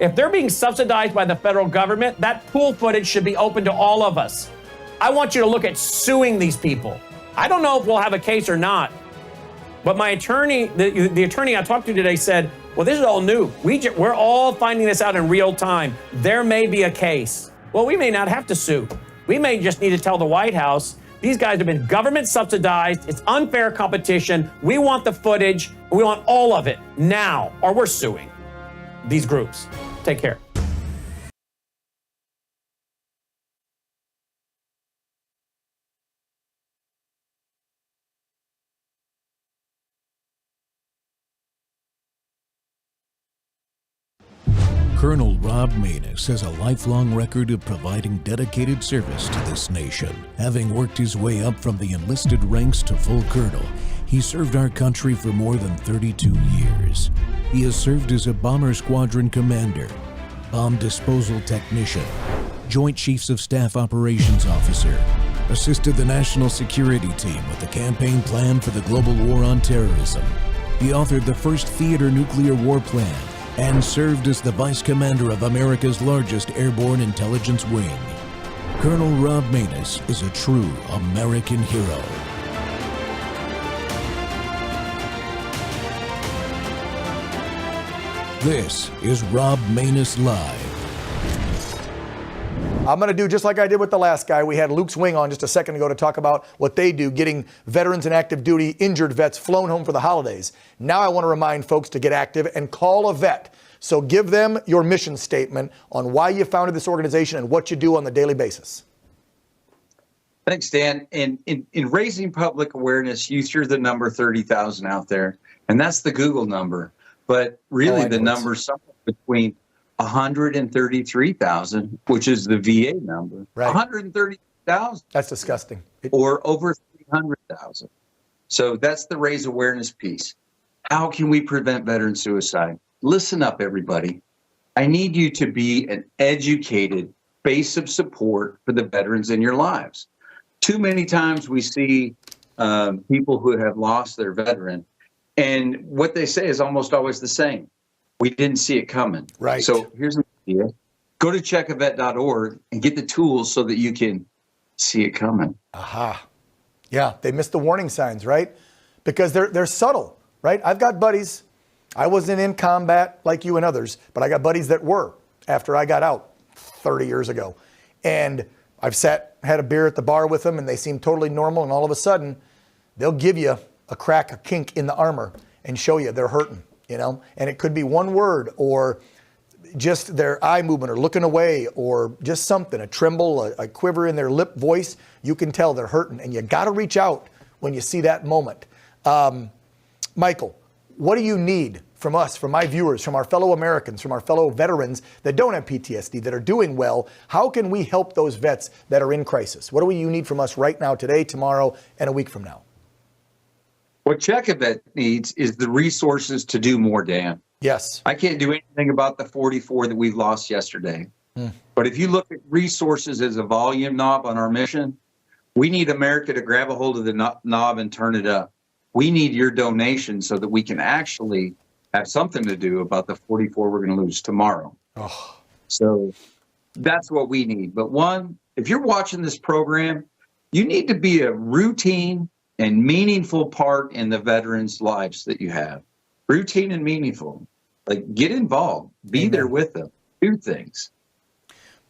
If they're being subsidized by the federal government, that pool footage should be open to all of us. I want you to look at suing these people. I don't know if we'll have a case or not, but my attorney, the attorney I talked to today said, well, this is all new. We're all finding this out in real time. There may be a case. Well, we may not have to sue. We may just need to tell the White House, these guys have been government subsidized. It's unfair competition. We want the footage. We want all of it now, or we're suing these groups. Take care. Colonel Rob Maness has a lifelong record of providing dedicated service to this nation. Having worked his way up from the enlisted ranks to full colonel, he served our country for more than 32 years. He has served as a bomber squadron commander, bomb disposal technician, Joint Chiefs of Staff operations officer, assisted the national security team with the campaign plan for the global war on terrorism. He authored the first theater nuclear war plan, and served as the Vice Commander of America's largest airborne intelligence wing. Colonel Rob Maness is a true American hero. This is Rob Maness Live. I'm going to do just like I did with the last guy. We had Luke Swing on just a second ago to talk about what they do, getting veterans and active duty injured vets flown home for the holidays. Now I want to remind folks to get active and call a vet. So give them your mission statement on why you founded this organization and what you do on the daily basis. Thanks, Dan. In raising public awareness, you threw the number 30,000 out there, and that's the Google number. But really, the number's somewhere between 133,000, which is the VA number. Right. 130,000. That's disgusting. Or over 300,000. So that's the raise awareness piece. How can we prevent veteran suicide? Listen up, everybody. I need you to be an educated base of support for the veterans in your lives. Too many times we see people who have lost their veteran, and what they say is almost always the same. We didn't see it coming. Right. So here's an idea. Go to checkavet.org and get the tools so that you can see it coming. Aha. Yeah, they missed the warning signs, right? Because they're subtle, right? I've got buddies. I wasn't in combat like you and others, but I got buddies that were after I got out 30 years ago. And I've had a beer at the bar with them, and they seem totally normal, and all of a sudden, they'll give you a crack, a kink in the armor, and show you they're hurting. You know, and it could be one word or just their eye movement or looking away or just something, a tremble, a quiver in their lip voice. You can tell they're hurting, and you got to reach out when you see that moment. Michael, what do you need from us, from my viewers, from our fellow Americans, from our fellow veterans that don't have PTSD, that are doing well? How can we help those vets that are in crisis? What do you need from us right now, today, tomorrow, and a week from now? What Checkavet needs is the resources to do more, Dan. Yes. I can't do anything about the 44 that we lost yesterday. But if you look at resources as a volume knob on our mission, we need America to grab a hold of the knob and turn it up. We need your donation so that we can actually have something to do about the 44 we're going to lose tomorrow. Oh. So that's what we need. But one, if you're watching this program, you need to be a routine and meaningful part in the veterans' lives that you have. Routine and meaningful. Like, get involved. Be there with them. Do things.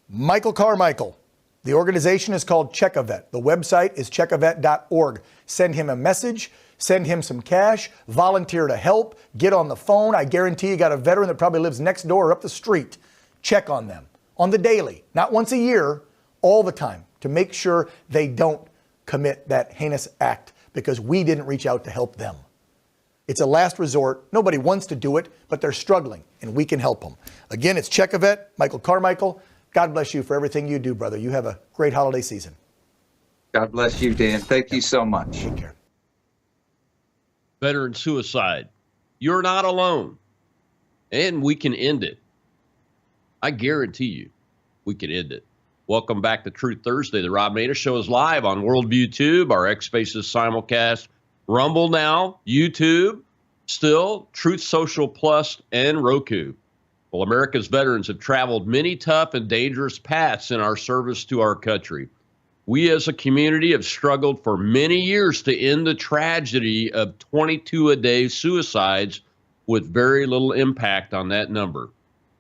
Michael Carmichael. The organization is called Checkavet. The website is checkavet.org. Send him a message. Send him some cash. Volunteer to help. Get on the phone. I guarantee you got a veteran that probably lives next door or up the street. Check on them on the daily, not once a year, all the time, to make sure they don't commit that heinous act because we didn't reach out to help them. It's a last resort. Nobody wants to do it, but they're struggling, and we can help them. Again, it's Checkavet, Michael Carmichael. God bless you for everything you do, brother. You have a great holiday season. God bless you, Dan. Thank you so much. Take care. Veteran suicide. You're not alone, and we can end it. I guarantee you we can end it. Welcome back to Truth Thursday. The Rob Maness Show is live on Worldview Tube, our X Spaces simulcast, Rumble now, YouTube, still, Truth Social Plus, and Roku. Well, America's veterans have traveled many tough and dangerous paths in our service to our country. We as a community have struggled for many years to end the tragedy of 22-a-day suicides with very little impact on that number.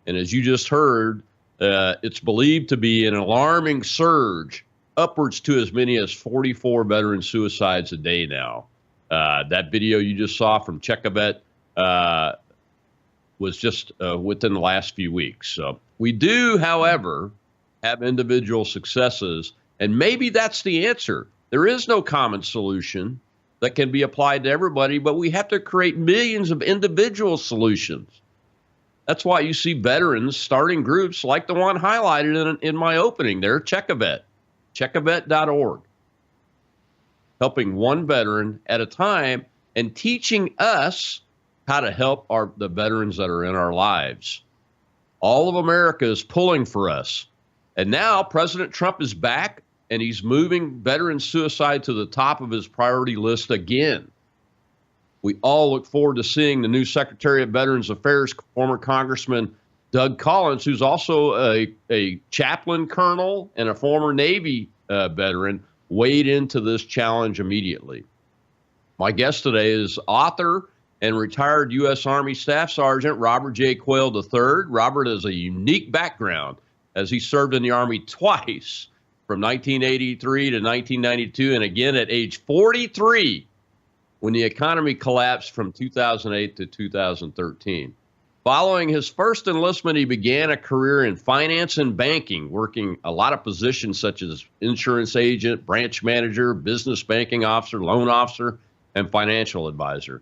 And as you just heard, it's believed to be an alarming surge, upwards to as many as 44 veteran suicides a day now. That video you just saw from Check-A-Vet was just within the last few weeks. So we do, however, have individual successes, and maybe that's the answer. There is no common solution that can be applied to everybody, but we have to create millions of individual solutions. That's why you see veterans starting groups like the one highlighted in my opening there, Check-A-Vet, checkavet.org, helping one veteran at a time and teaching us how to help the veterans that are in our lives. All of America is pulling for us. And now President Trump is back, and he's moving veteran suicide to the top of his priority list again. We all look forward to seeing the new Secretary of Veterans Affairs, former Congressman Doug Collins, who's also a chaplain colonel and a former Navy veteran, wade into this challenge immediately. My guest today is author and retired U.S. Army Staff Sergeant Robert J. Quayle III. Robert has a unique background as he served in the Army twice, from 1983 to 1992, and again at age 43, when the economy collapsed from 2008 to 2013. Following his first enlistment, he began a career in finance and banking, working a lot of positions such as insurance agent, branch manager, business banking officer, loan officer, and financial advisor.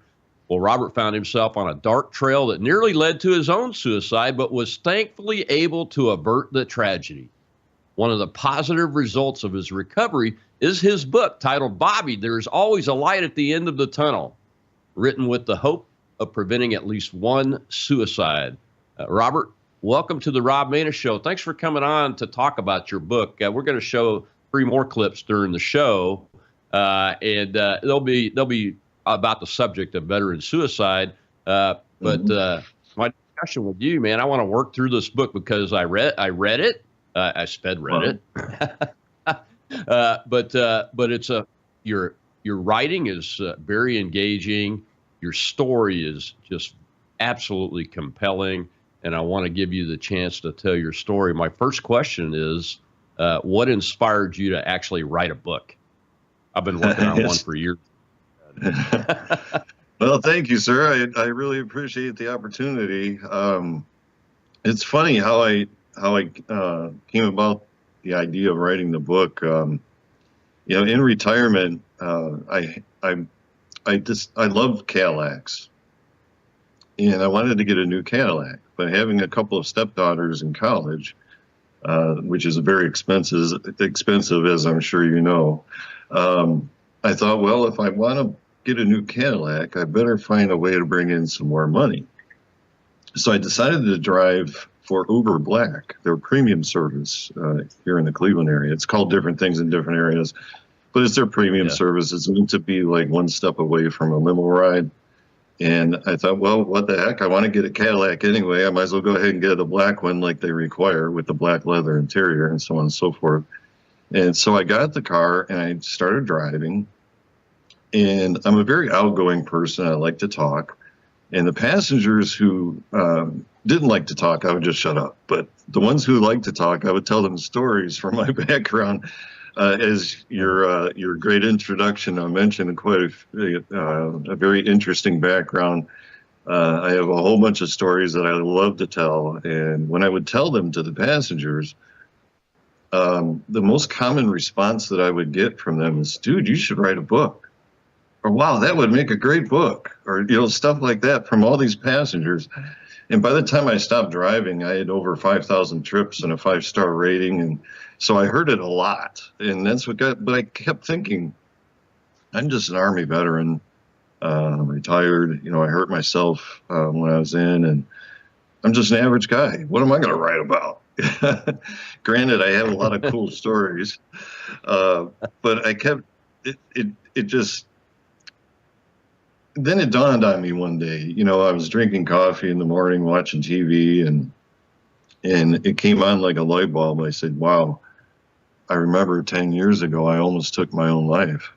Well, Robert found himself on a dark trail that nearly led to his own suicide, but was thankfully able to avert the tragedy. One of the positive results of his recovery is his book titled Bobby, There's Always a Light at the End of the Tunnel, written with the hope of preventing at least one suicide. Robert, welcome to the Rob Maness Show. Thanks for coming on to talk about your book. We're going to show 3 more clips during the show, and they'll be about the subject of veteran suicide. But my discussion with you, man, I want to work through this book because I read it. I sped read it. But it's your writing is very engaging. Your story is just absolutely compelling, and I want to give you the chance to tell your story. My first question is, what inspired you to actually write a book? I've been working on one for years. Well, thank you, sir. I really appreciate the opportunity. It's funny how I came about the idea of writing the book. In retirement, I love Cadillacs, and I wanted to get a new Cadillac. But having a couple of stepdaughters in college, which is very expensive, as I'm sure you know, I thought, well, if I want to get a new Cadillac, I better find a way to bring in some more money. So I decided to drive for Uber Black, their premium service here in the Cleveland area. It's called different things in different areas, but it's their premium service. It's meant to be like one step away from a limo ride. And I thought, well, what the heck? I want to get a Cadillac anyway. I might as well go ahead and get a black one like they require with the black leather interior and so on and so forth. And so I got the car and I started driving. And I'm a very outgoing person. I like to talk. And the passengers who didn't like to talk, I would just shut up. But the ones who liked to talk, I would tell them stories from my background. As your great introduction mentioned, quite a very interesting background. I have a whole bunch of stories that I love to tell. And when I would tell them to the passengers, the most common response that I would get from them is, dude, you should write a book. Or, wow, that would make a great book. Or, stuff like that from all these passengers. And by the time I stopped driving, I had over 5,000 trips and a 5-star rating. And so I heard it a lot. And that's what but I kept thinking, I'm just an Army veteran, retired. I hurt myself when I was in, and I'm just an average guy. What am I going to write about? Granted, I have a lot of cool stories, but I kept, it just, then it dawned on me one day, I was drinking coffee in the morning, watching TV, and And it came on like a light bulb. I said, wow, I remember 10 years ago, I almost took my own life.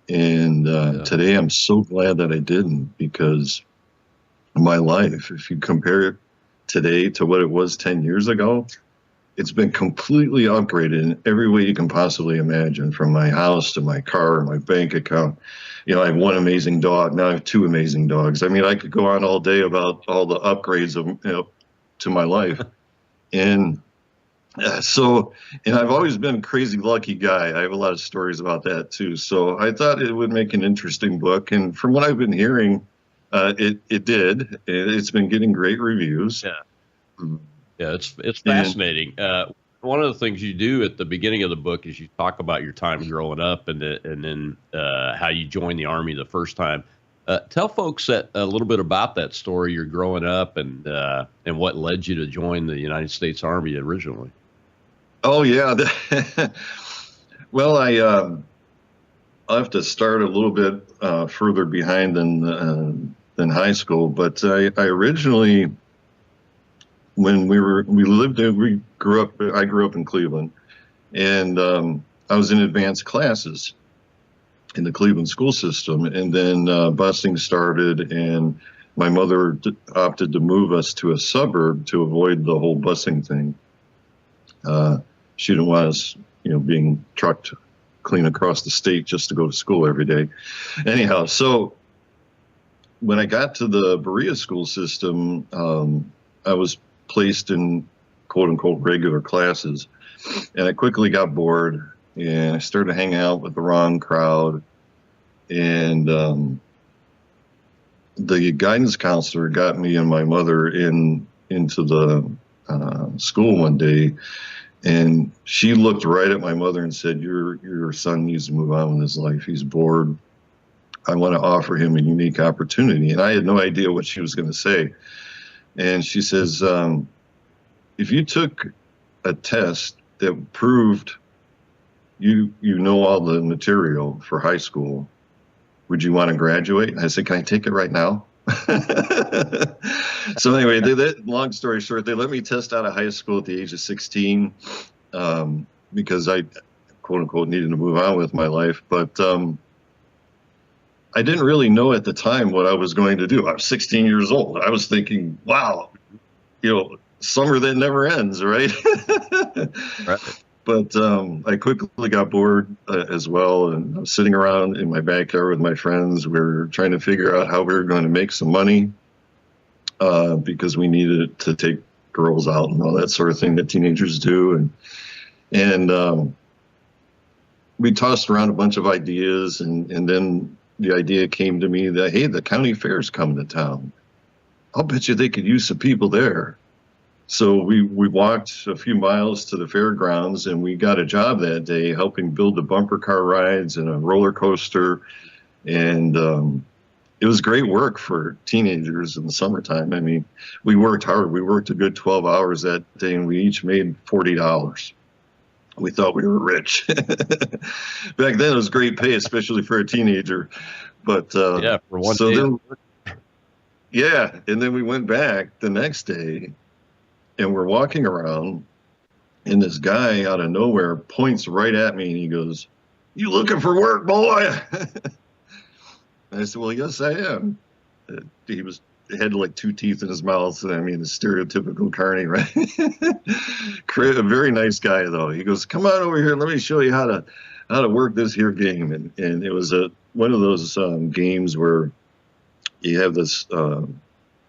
And today I'm so glad that I didn't, because my life, if you compare it today to what it was 10 years ago, it's been completely upgraded in every way you can possibly imagine, from my house to my car, my bank account. You know, I have one amazing dog. Now I have two amazing dogs. I mean, I could go on all day about all the upgrades of, to my life. And and I've always been a crazy lucky guy. I have a lot of stories about that too. So I thought it would make an interesting book. And from what I've been hearing, it did. It's been getting great reviews. Yeah. Yeah, it's fascinating. One of the things you do at the beginning of the book is you talk about your time growing up, and then how you joined the Army the first time. Tell folks a little bit about that story. You're growing up, and what led you to join the United States Army originally. Oh yeah. Well, I'll have to start a little bit further behind than high school, but I originally, when I grew up in Cleveland, and I was in advanced classes in the Cleveland school system, and then busing started, and my mother opted to move us to a suburb to avoid the whole busing thing. She didn't want us, being trucked clean across the state just to go to school every day. Anyhow, so when I got to the Berea school system, I was placed in quote unquote regular classes, and I quickly got bored, and I started hanging out with the wrong crowd. And the guidance counselor got me and my mother into the school one day, and she looked right at my mother and said, your son needs to move on with his life. He's bored. I want to offer him a unique opportunity. And I had no idea what she was going to say. And she says, if you took a test that proved you know all the material for high school, would you want to graduate? And I said, can I take it right now? So anyway, long story short, they let me test out of high school at the age of 16 because I, quote unquote, needed to move on with my life. But I didn't really know at the time what I was going to do. I was 16 years old. I was thinking, wow, summer that never ends, right? Right. But I quickly got bored as well, and I was sitting around in my backyard with my friends. We were trying to figure out how we were going to make some money because we needed to take girls out and all that sort of thing that teenagers do. And we tossed around a bunch of ideas, and then the idea came to me that, hey, the county fair's coming to town. I'll bet you they could use some people there. So we walked a few miles to the fairgrounds, and we got a job that day helping build the bumper car rides and a roller coaster. And it was great work for teenagers in the summertime. I mean, we worked hard. We worked a good 12 hours that day, and we each made $40. We thought we were rich. Back then, it was great pay, especially for a teenager. But yeah, for one so day. then, yeah, and then we went back the next day. And we're walking around, and this guy out of nowhere points right at me, and he goes, "You looking for work, boy?" And I said, "Well, yes, I am." He had like two teeth in his mouth. I mean, the stereotypical carny, right? A very nice guy, though. He goes, "Come on over here. Let me show you how to work this here game." And it was one of those games where you have this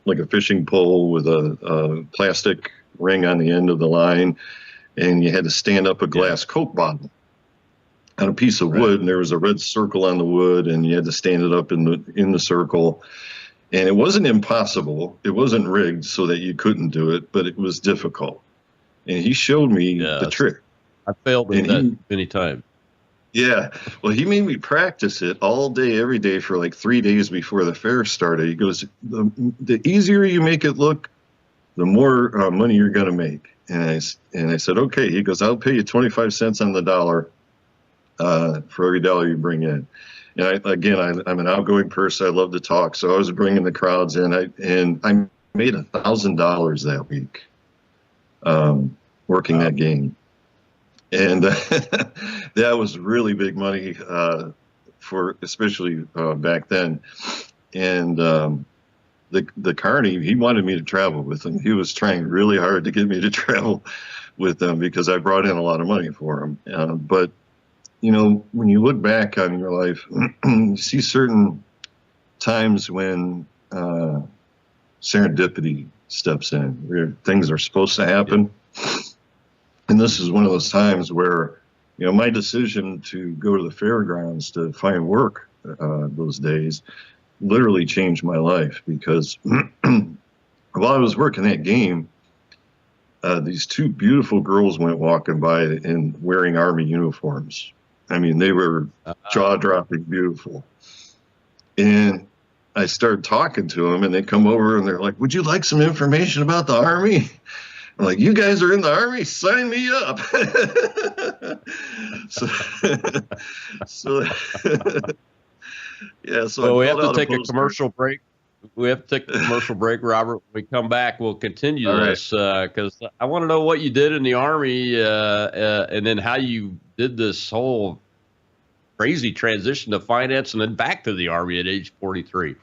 like a fishing pole with a plastic ring on the end of the line, and you had to stand up a glass Coke bottle on a piece of wood, and there was a red circle on the wood, and you had to stand it up in the circle. And it wasn't impossible. It wasn't rigged so that you couldn't do it, but it was difficult. And he showed me the trick. I failed with that many times. Yeah. Well, he made me practice it all day, every day for like 3 days before the fair started. He goes, the easier you make it look, the more money you're going to make. And I said, okay. He goes, I'll pay you 25 cents on the dollar for every dollar you bring in. And I'm an outgoing person. I love to talk. So I was bringing the crowds in, and I made $1,000 that week. working that game. And that was really big money for especially back then. And the Carney, he wanted me to travel with him. He was trying really hard to get me to travel with them because I brought in a lot of money for him. But, you know, when you look back on your life, you see certain times when serendipity steps in, where things are supposed to happen. And this is one of those times where, you know, my decision to go to the fairgrounds to find work those days literally changed my life, because while I was working that game, these two beautiful girls went walking by and wearing Army uniforms. I mean, they were jaw-dropping beautiful. And I started talking to them, and they come over and they're like, "Would you like some information about the Army?" I'm like, "You guys are in the Army? Sign me up." so yeah, so well, we have to take a commercial break. We have to take a commercial break, Robert. When we come back, we'll continue this because I want to know what you did in the Army and then how you did this whole crazy transition to finance and then back to the Army at age 43.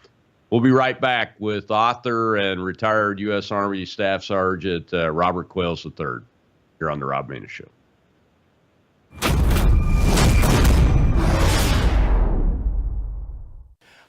We'll be right back with author and retired U.S. Army Staff Sergeant Robert Quales III here on the Rob Maness Show.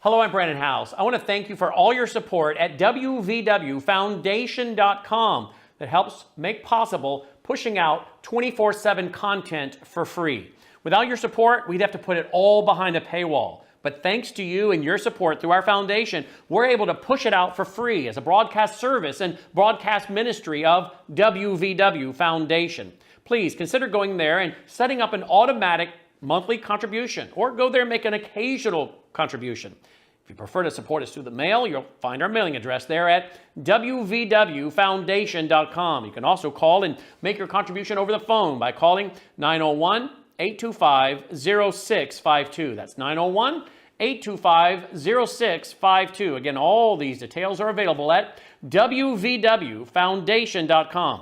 Hello, I'm Brandon House. I want to thank you for all your support at wvwfoundation.com that helps make possible pushing out 24/7 content for free. Without your support, we'd have to put it all behind a paywall. But thanks to you and your support through our foundation, we're able to push it out for free as a broadcast service and broadcast ministry of WVW Foundation. Please consider going there and setting up an automatic monthly contribution, or go there and make an occasional contribution. If you prefer to support us through the mail, you'll find our mailing address there at wvwfoundation.com. You can also call and make your contribution over the phone by calling 901-825-0652. That's 901-825-0652. Again, all these details are available at wvwfoundation.com.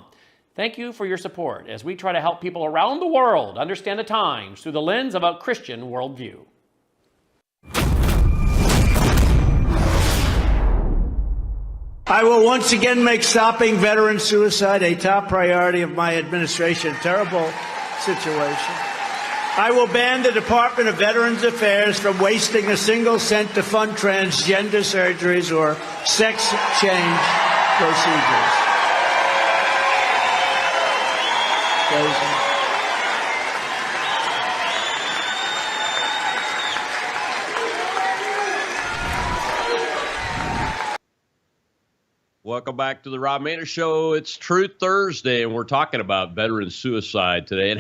Thank you for your support as we try to help people around the world understand the times through the lens of a Christian worldview. I will once again make stopping veteran suicide a top priority of my administration. Terrible situation. I will ban the Department of Veterans Affairs from wasting a single cent to fund transgender surgeries or sex change procedures. Welcome back to the Rob Maness Show. It's Truth Thursday, and we're talking about veteran suicide today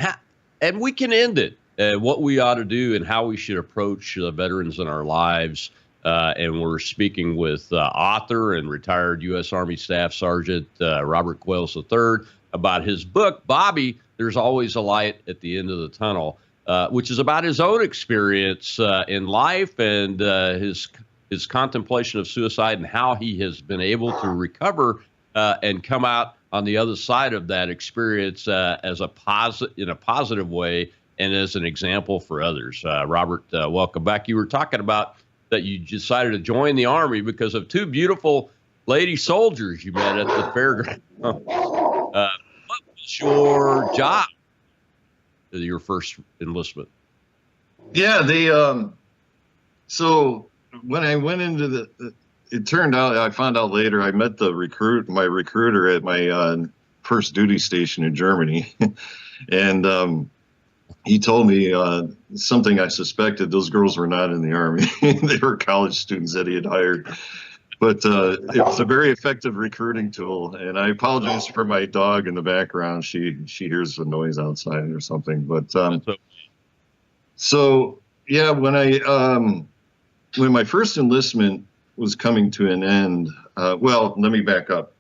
and we can end it. What we ought to do and how we should approach the veterans in our lives. And we're speaking with author and retired U.S. Army Staff Sergeant Robert Quales III about his book, Bobby, There's Always a Light at the End of the Tunnel, which is about his own experience in life and his contemplation of suicide and how he has been able to recover and come out on the other side of that experience in a positive way and as an example for others. Robert, welcome back. You were talking about that you decided to join the Army because of two beautiful lady soldiers you met at the fairground. What was your job to your first enlistment? Yeah, so when I went into it turned out, I found out later, I met my recruiter at my first duty station in Germany. And he told me something I suspected. Those girls were not in the Army. They were college students that he had hired. But it was a very effective recruiting tool. And I apologize for my dog in the background. She hears the noise outside or something. But so, yeah, when my first enlistment was coming to an end, well, let me back up.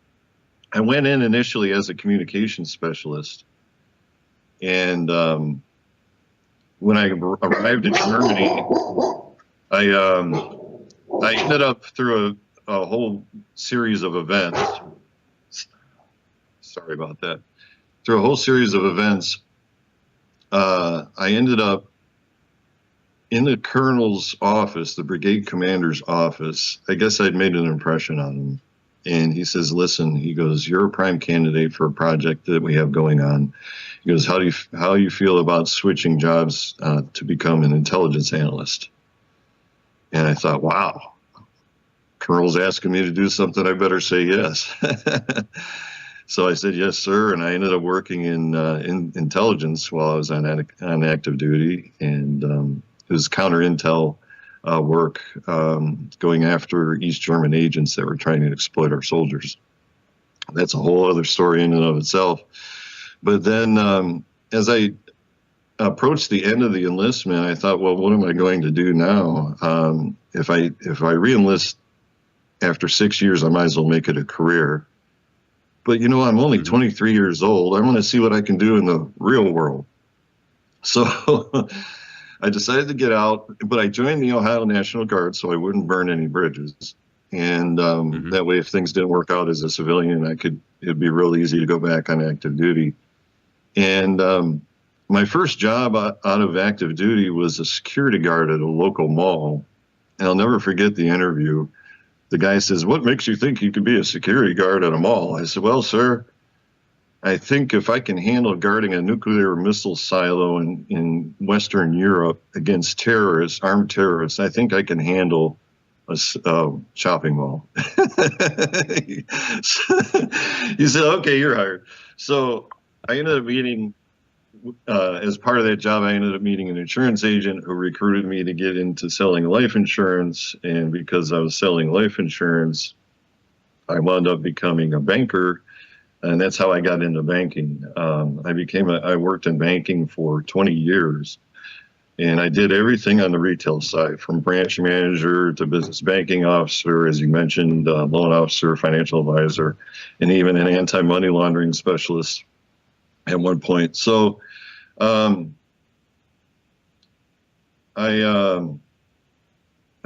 I went in initially as a communications specialist. And when I arrived in Germany, I ended up through a whole series of events. sorry about that. Through a whole series of events, I ended up in the colonel's office, the brigade commander's office. I guess I'd made an impression on him. And he says, listen, he goes, you're a prime candidate for a project that we have going on. He goes, how do you feel about switching jobs to become an intelligence analyst? And I thought, wow, Colonel's asking me to do something, I better say yes. So I said, yes, sir. And I ended up working in intelligence while I was on active duty. And it was counter intel work, going after East German agents that were trying to exploit our soldiers. That's a whole other story in and of itself. But then as I approached the end of the enlistment, I thought, well, what am I going to do now? If I re-enlist after 6 years, I might as well make it a career. But, you know, I'm only 23 years old. I want to see what I can do in the real world. So I decided to get out, but I joined the Ohio National Guard so I wouldn't burn any bridges. And that way, if things didn't work out as a civilian, it'd be real easy to go back on active duty. And my first job out of active duty was a security guard at a local mall. And I'll never forget the interview. The guy says, what makes you think you could be a security guard at a mall? I said, well, sir, I think if I can handle guarding a nuclear missile silo in Western Europe against terrorists, armed terrorists, I think I can handle a shopping mall. He said, okay, you're hired. So I ended up meeting, as part of that job, I ended up meeting an insurance agent who recruited me to get into selling life insurance. And because I was selling life insurance, I wound up becoming a banker. And that's how I got into banking. I worked in banking for 20 years. And I did everything on the retail side, from branch manager to business banking officer, as you mentioned, loan officer, financial advisor, and even an anti-money laundering specialist at one point. So I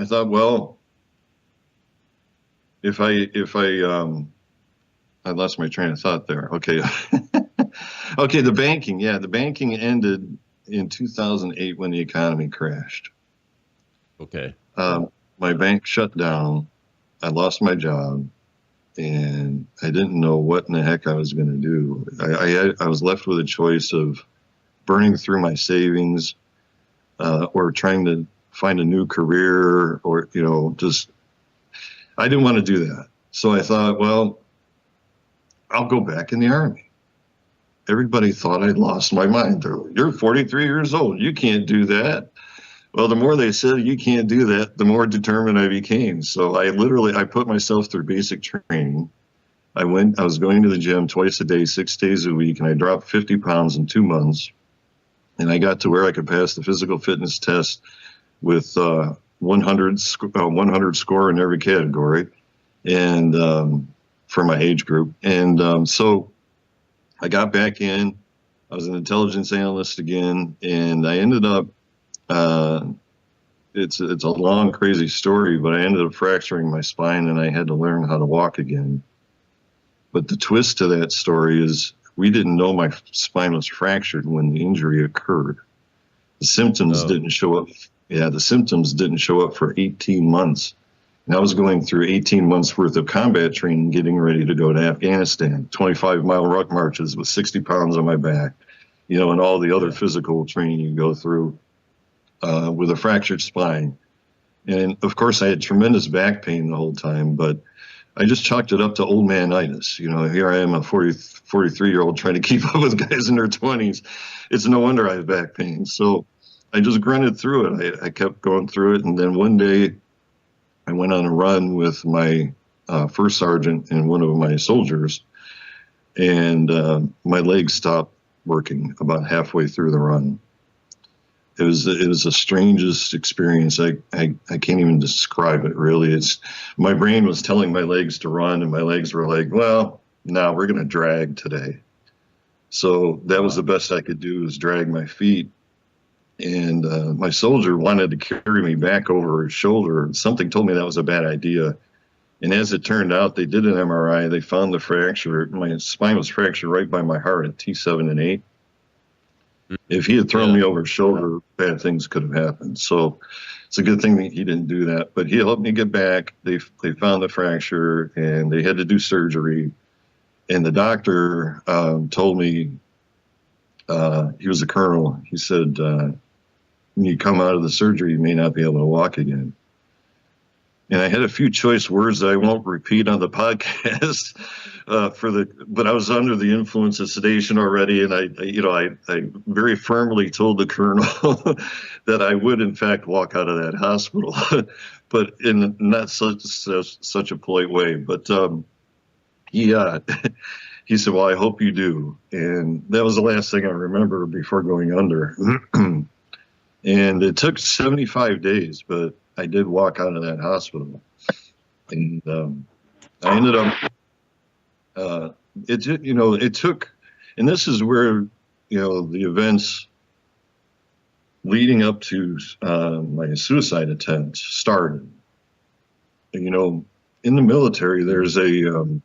thought, well, if I lost my train of thought there. Okay. Okay. The banking ended in 2008 when the economy crashed. Okay. My bank shut down. I lost my job and I didn't know what in the heck I was going to do. I was left with a choice of burning through my savings, or trying to find a new career, or, you know, I didn't want to do that. So I thought, well, I'll go back in the Army. Everybody thought I'd lost my mind. You're 43 years old. You can't do that. Well, the more they said you can't do that, the more determined I became. So I put myself through basic training. I was going to the gym twice a day, 6 days a week, and I dropped 50 pounds in 2 months. And I got to where I could pass the physical fitness test with 100 score in every category, and for my age group. And so I got back in. I was an intelligence analyst again, and I ended up. It's a long, crazy story, but I ended up fracturing my spine, and I had to learn how to walk again. But the twist to that story is we didn't know my spine was fractured when the injury occurred. The symptoms didn't show up. Yeah, the symptoms didn't show up for 18 months. And I was going through 18 months worth of combat training, getting ready to go to Afghanistan, 25-mile ruck marches with 60 pounds on my back, you know, and all the other physical training you go through with a fractured spine. And of course, I had tremendous back pain the whole time, but I just chalked it up to old man-itis. You know, here I am, a 43-year-old trying to keep up with guys in their 20s. It's no wonder I have back pain. So I just grunted through it. I kept going through it. And then one day I went on a run with my first sergeant and one of my soldiers, and my legs stopped working about halfway through the run. It was the strangest experience. I can't even describe it, really. My brain was telling my legs to run, and my legs were like, well, no, we're going to drag today. So that was the best I could do, was drag my feet. And my soldier wanted to carry me back over his shoulder. Something told me that was a bad idea. And as it turned out, they did an MRI. They found the fracture. My spine was fractured right by my heart at T7 and 8. If he had thrown me over his shoulder, bad things could have happened. So it's a good thing that he didn't do that. But he helped me get back. They found the fracture, and they had to do surgery. And the doctor told me, he was a colonel. He said, when you come out of the surgery, you may not be able to walk again. And I had a few choice words that I won't repeat on the podcast, but I was under the influence of sedation already, and I very firmly told the colonel that I would in fact walk out of that hospital, but in not such a polite way. But he said, "Well, I hope you do," and that was the last thing I remember before going under. And it took 75 days, but I did walk out of that hospital, and I ended up. It took, and this is where the events leading up to my suicide attempt started. In the military, there's a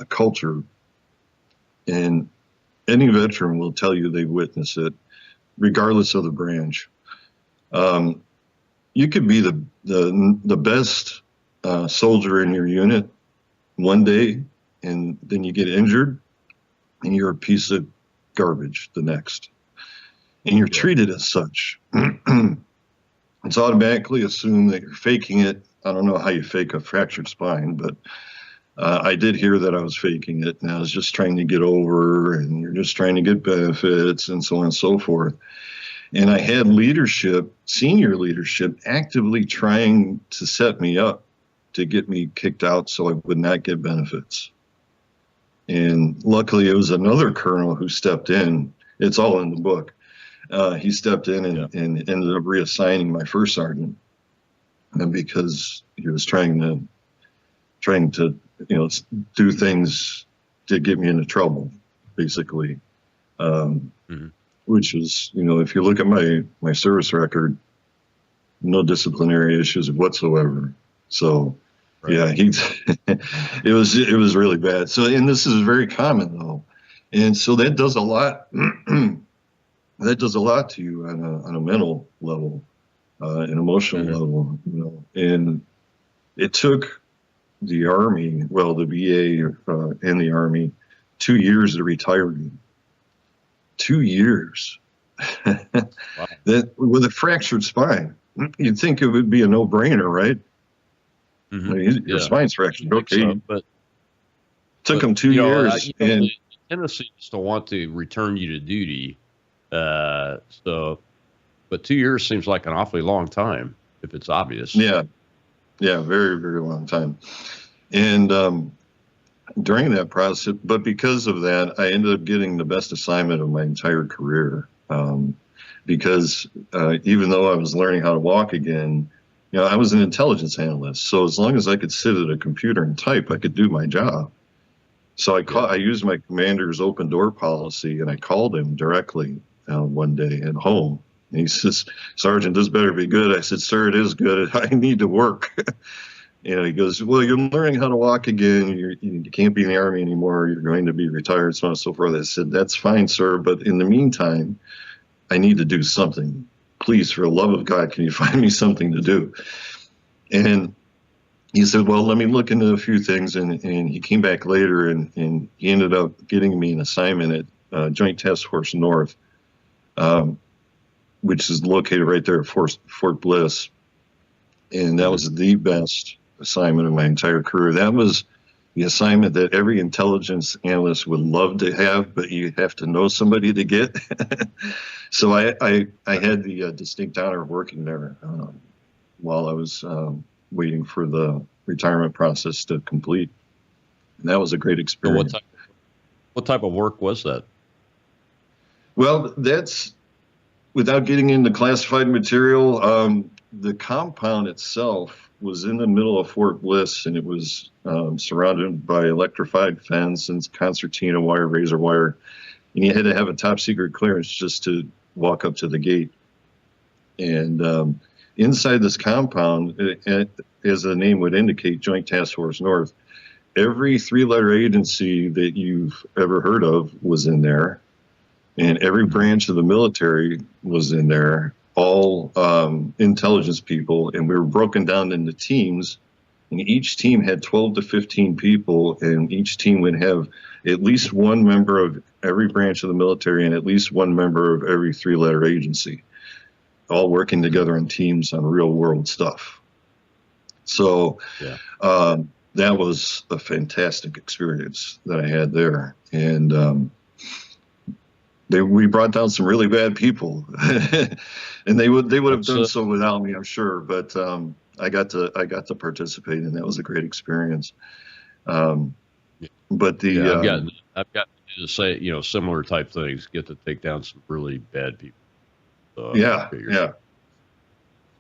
culture, and any veteran will tell you they witnessed it, regardless of the branch. You could be the best soldier in your unit one day, and then you get injured, and you're a piece of garbage the next, and you're treated as such. It's automatically assumed that you're faking it. I don't know how you fake a fractured spine, but I did hear that I was faking it, and I was just trying to get over, and you're just trying to get benefits, and so on and so forth. And I had leadership, senior leadership, actively trying to set me up to get me kicked out so I would not get benefits. And luckily, it was another colonel who stepped in. It's all in the book. He stepped in and ended up reassigning my first sergeant, because he was trying to do things to get me into trouble, basically. Which is, if you look at my service record, no disciplinary issues whatsoever. So, yeah, it was really bad. So, and this is very common though, and so that does a lot. That does a lot to you on a mental level, an emotional level, And it took the Army, the VA and the Army, 2 years to retire me. 2 years. Wow. That with a fractured spine, you'd think it would be a no-brainer, right? Mm-hmm. I mean, your spine's fractured. Okay, so, but took them 2 years, and the tendency is to want to return you to duty. But 2 years seems like an awfully long time if it's obvious. Yeah, very, very long time. And during that process, but because of that, I ended up getting the best assignment of my entire career. Because even though I was learning how to walk again, I was an intelligence analyst. So as long as I could sit at a computer and type, I could do my job. So I used my commander's open door policy, and I called him directly one day at home. And he says, "Sergeant, this better be good." I said, "Sir, it is good. I need to work." He goes, "Well, you're learning how to walk again. You can't be in the Army anymore. You're going to be retired, so on and so forth." I said, "That's fine, sir. But in the meantime, I need to do something. Please, for the love of God, can you find me something to do?" And he said, "Well, let me look into a few things." And he came back later, and he ended up getting me an assignment at Joint Task Force North, which is located right there at Fort Bliss. And that was the best assignment of my entire career. That was the assignment that every intelligence analyst would love to have, but you have to know somebody to get. So I had the distinct honor of working there while I was waiting for the retirement process to complete. And that was a great experience. So what type of work was that? Well, that's, without getting into classified material, the compound itself was in the middle of Fort Bliss, and it was surrounded by electrified fence and concertina wire, razor wire, and you had to have a top secret clearance just to walk up to the gate. And inside this compound, as the name would indicate, Joint Task Force North, every three-letter agency that you've ever heard of was in there, and every branch of the military was in there, all intelligence people, and we were broken down into teams, and each team had 12 to 15 people, and each team would have at least one member of every branch of the military and at least one member of every three-letter agency, all working together in teams on real-world stuff. So that was a fantastic experience that I had there. And we brought down some really bad people, and they would have done so without me, I'm sure. But I got to participate, and that was a great experience. But I've got to say, similar type things. Get to take down some really bad people. Yeah.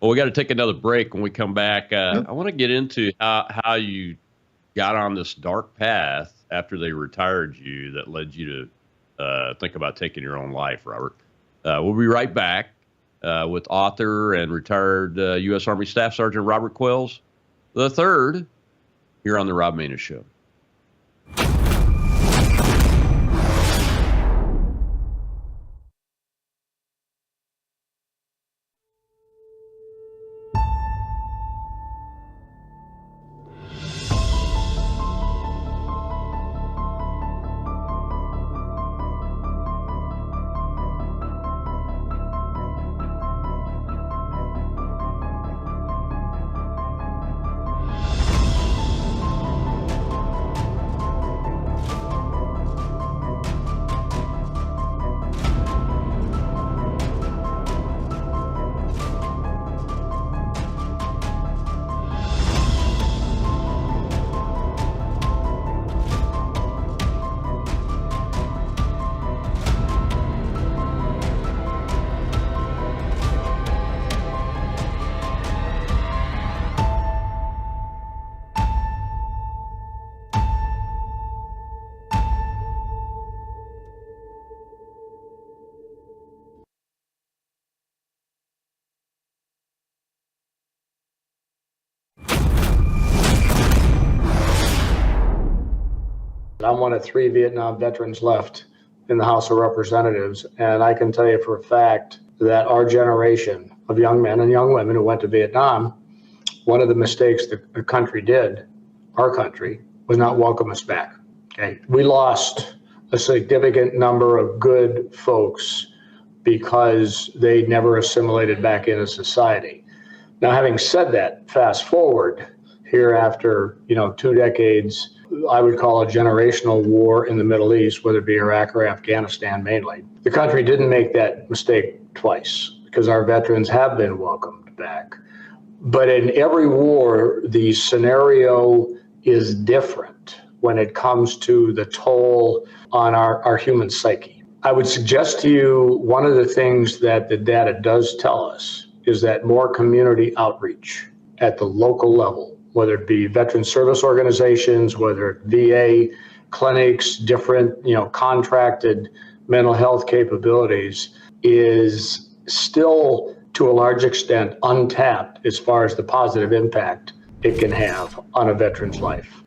Well, we got to take another break. When we come back, I want to get into how you got on this dark path after they retired you that led you to think about taking your own life, Robert. We'll be right back with author and retired U.S. Army Staff Sergeant Robert Quells III here on the Rob Maness Show. I'm one of 3 Vietnam veterans left in the House of Representatives, and I can tell you for a fact that our generation of young men and young women who went to Vietnam, one of the mistakes the country did, our country, was not welcome us back. Okay, we lost a significant number of good folks because they never assimilated back into society. Now, having said that, fast forward here after 2 decades, I would call a generational war in the Middle East, whether it be Iraq or Afghanistan mainly. The country didn't make that mistake twice because our veterans have been welcomed back. But in every war, the scenario is different when it comes to the toll on our human psyche. I would suggest to you one of the things that the data does tell us is that more community outreach at the local level, whether it be veteran service organizations, whether it VA clinics, different, contracted mental health capabilities, is still to a large extent untapped as far as the positive impact it can have on a veteran's life.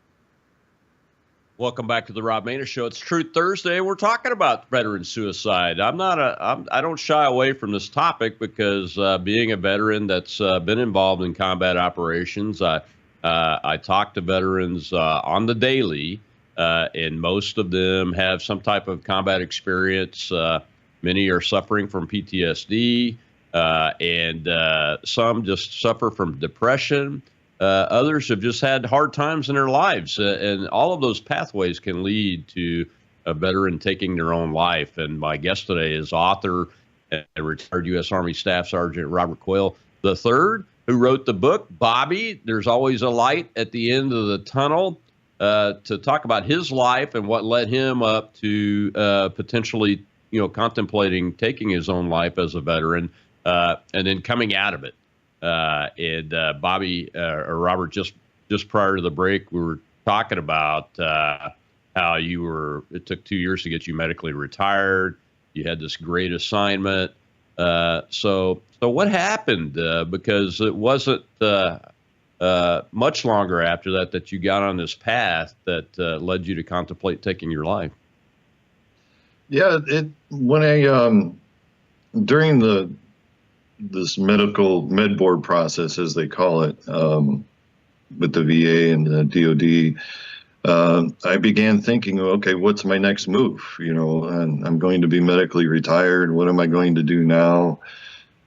Welcome back to the Rob Maness Show. It's Truth Thursday. We're talking about veteran suicide. I don't shy away from this topic because being a veteran that's been involved in combat operations, I talk to veterans on the daily, and most of them have some type of combat experience. Many are suffering from PTSD, and some just suffer from depression. Others have just had hard times in their lives, and all of those pathways can lead to a veteran taking their own life. And my guest today is author and retired U.S. Army Staff Sergeant Robert Quells III, who wrote the book, Bobby, There's Always a Light at the End of the Tunnel, to talk about his life and what led him up to potentially, contemplating taking his own life as a veteran, and then coming out of it. And Bobby, or Robert, just prior to the break, we were talking about how it took 2 years to get you medically retired. You had this great assignment. So what happened? Because it wasn't much longer after that you got on this path that led you to contemplate taking your life. Yeah, when I during this med board process, as they call it, with the VA and the DoD, I began thinking, okay, what's my next move? You know, and I'm going to be medically retired. What am I going to do now?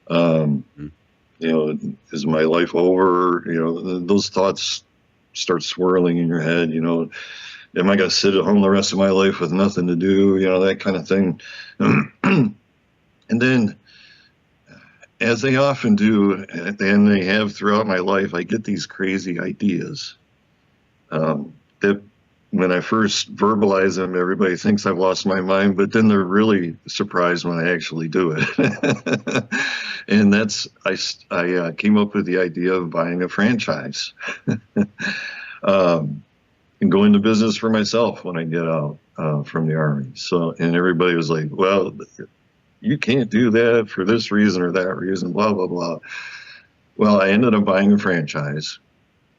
You know, is my life over? You know, those thoughts start swirling in your head. You know, am I going to sit at home the rest of my life with nothing to do? You know, that kind of thing. And then, as they often do, and they have throughout my life, I get these crazy ideas that when I first verbalize them, everybody thinks I've lost my mind, but then they're really surprised when I actually do it. And I came up with the idea of buying a franchise and go into business for myself when I get out from the Army. So, and everybody was like, well, you can't do that for this reason or that reason, blah, blah, blah. Well, I ended up buying a franchise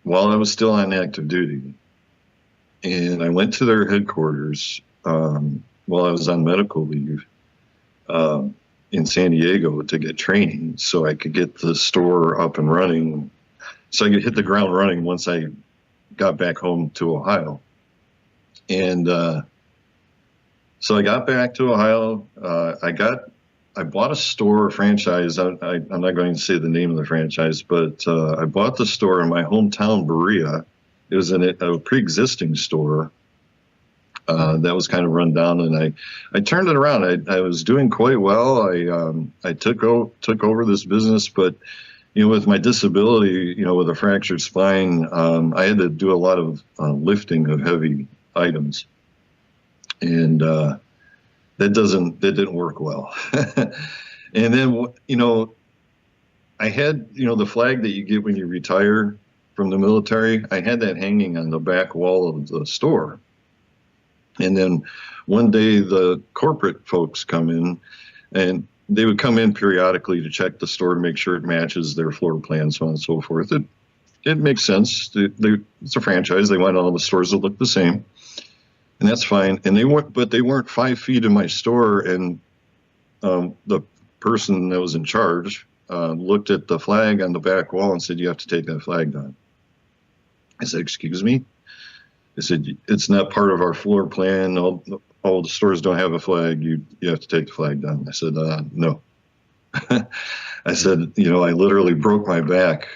while I was still on active duty. And I went to their headquarters while I was on medical leave in San Diego to get training so I could get the store up and running, so I could hit the ground running once I got back home to Ohio. And so I got back to Ohio. I bought a store, a franchise. I'm not going to say the name of the franchise, but I bought the store in my hometown, Berea. It was a pre-existing store that was kind of run down, and I turned it around. I was doing quite well. I took over this business, but you know, with my disability, you know, with a fractured spine, I had to do a lot of lifting of heavy items, and that didn't work well. And then, you know, I had, you know, the flag that you get when you retire from the military. I had that hanging on the back wall of the store. And then one day the corporate folks come in, and they would come in periodically to check the store to make sure it matches their floor plan, so on and so forth. It makes sense. It's a franchise. They want all the stores to look the same, and that's fine. And they weren't 5 feet in my store, and the person that was in charge looked at the flag on the back wall and said, "You have to take that flag down." I said, "Excuse me?" I said, "It's not part of our floor plan. All the stores don't have a flag. You have to take the flag down." I said, "No." I said, "You know, I literally broke my back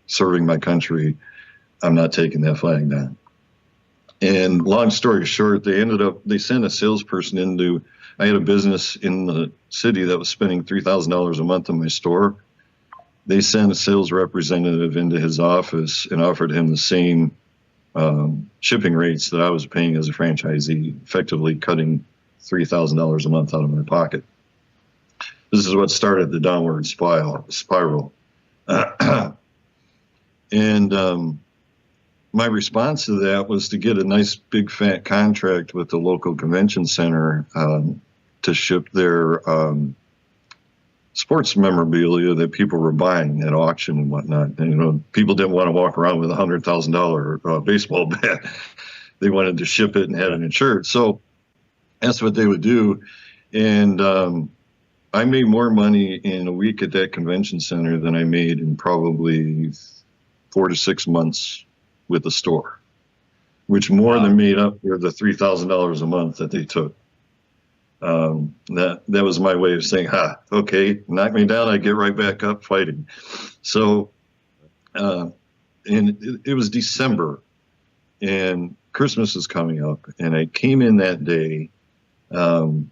serving my country. I'm not taking that flag down." And long story short, they sent a salesperson I had a business in the city that was spending $3,000 a month in my store. They sent a sales representative into his office and offered him the same shipping rates that I was paying as a franchisee, effectively cutting $3,000 a month out of my pocket. This is what started the downward spiral. And my response to that was to get a nice big fat contract with the local convention center to ship their sports memorabilia that people were buying at auction and whatnot. And, you know, people didn't want to walk around with a $100,000 baseball bat. They wanted to ship it and have it insured. So that's what they would do. And I made more money in a week at that convention center than I made in probably 4 to 6 months with the store, which more than made up for the $3,000 a month that they took. That was my way of saying, okay, knock me down, I get right back up fighting. So, and it was December, and Christmas is coming up, and I came in that day, and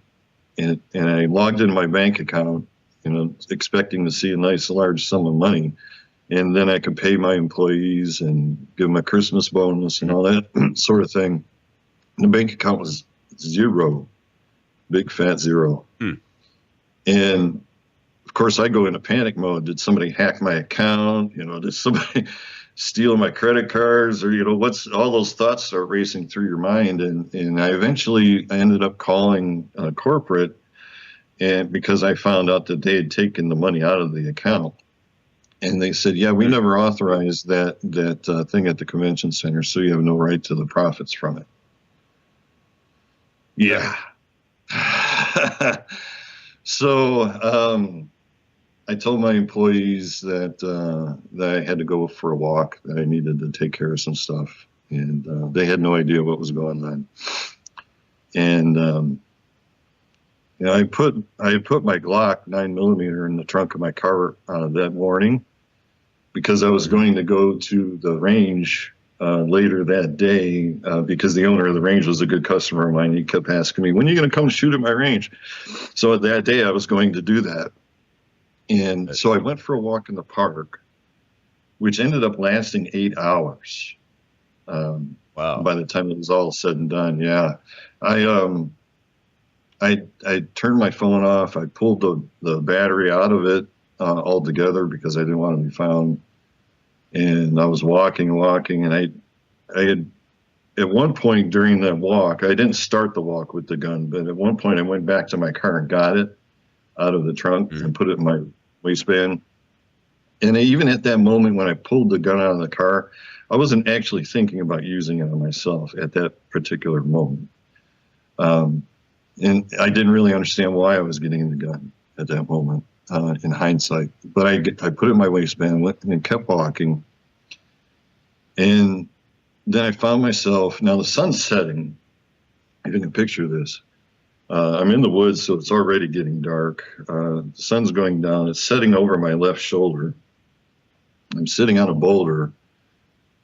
I logged in my bank account, you know, expecting to see a nice large sum of money, and then I could pay my employees and give them a Christmas bonus and all that sort of thing. And the bank account was zero. Big fat zero. And of course I go into panic mode. Did somebody hack my account? You know, did somebody steal my credit cards? Or, you know, all those thoughts start racing through your mind. And I ended up calling corporate and because I found out that they had taken the money out of the account. And they said, yeah, we never authorized that thing at the convention center, so you have no right to the profits from it. Yeah. So I told my employees that I had to go for a walk, that I needed to take care of some stuff. And they had no idea what was going on. And you know, I put my Glock 9mm in the trunk of my car that morning, because I was going to go to the range later that day, because the owner of the range was a good customer of mine. He kept asking me, when are you going to come shoot at my range? So that day I was going to do that. And so I went for a walk in the park, which ended up lasting 8 hours. Wow. By the time it was all said and done. Yeah. I turned my phone off. I pulled the battery out of it altogether because I didn't want to be found. And I was walking, and I had, at one point during that walk, I didn't start the walk with the gun, but at one point I went back to my car and got it out of the trunk and put it in my waistband. And even at that moment when I pulled the gun out of the car, I wasn't actually thinking about using it on myself at that particular moment. And I didn't really understand why I was getting the gun at that moment, in hindsight. But I put it in my waistband and kept walking. And then I found myself, now the sun's setting. You can picture this. I'm in the woods, so it's already getting dark. The sun's going down. It's setting over my left shoulder. I'm sitting on a boulder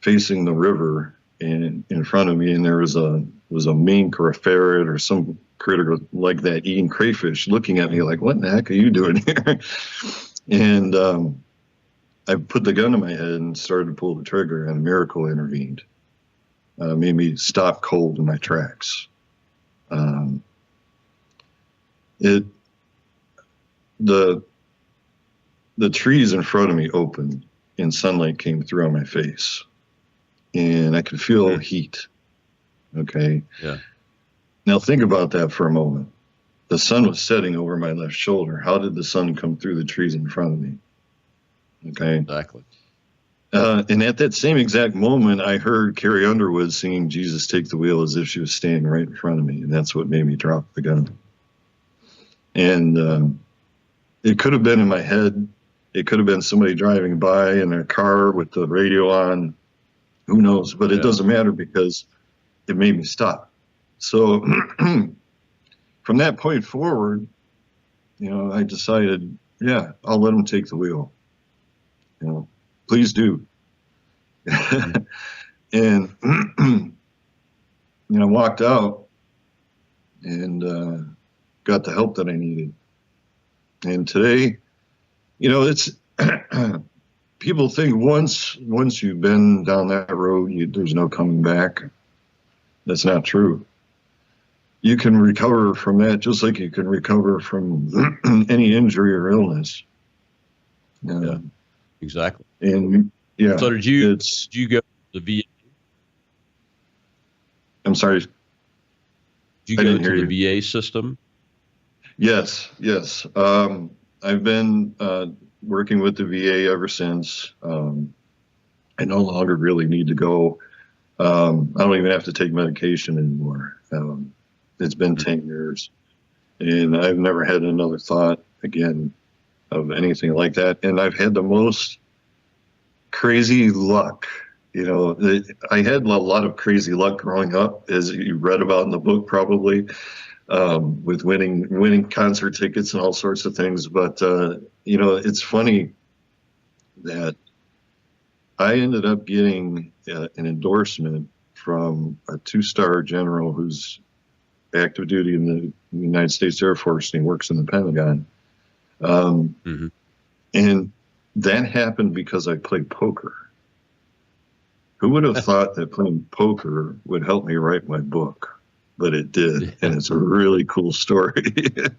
facing the river, and in front of me, and there was a mink or a ferret or some critter like that eating crayfish, looking at me like, what in the heck are you doing here? And I put the gun to my head and started to pull the trigger, and a miracle intervened. Made me stop cold in my tracks. The trees in front of me opened, and sunlight came through on my face, and I could feel heat. Okay. Yeah. Now think about that for a moment. The sun was setting over my left shoulder. How did the sun come through the trees in front of me? Okay. Exactly. And at that same exact moment, I heard Carrie Underwood singing "Jesus Take the Wheel" as if she was standing right in front of me, and that's what made me drop the gun. And it could have been in my head. It could have been somebody driving by in their car with the radio on. Who knows? But it doesn't matter because it made me stop. So from that point forward, you know, I decided, yeah, I'll let them take the wheel. You know, please do. And you know, walked out and got the help that I needed. And today, you know, it's people think once you've been down that road, there's no coming back. That's not true. You can recover from that just like you can recover from any injury or illness. Yeah, exactly. And yeah. So did you go to the VA? I'm sorry. Did you go to the VA system? Yes. I've been working with the VA ever since. I no longer really need to go. I don't even have to take medication anymore. It's been 10 years, and I've never had another thought again of anything like that. And I've had the most crazy luck. You know, I had a lot of crazy luck growing up, as you read about in the book, probably, with winning concert tickets and all sorts of things. But, you know, it's funny that I ended up getting an endorsement from a 2-star general who's active duty in the United States Air Force, and he works in the Pentagon. And that happened because I played poker. Who would have thought that playing poker would help me write my book? But it did, and it's a really cool story. We're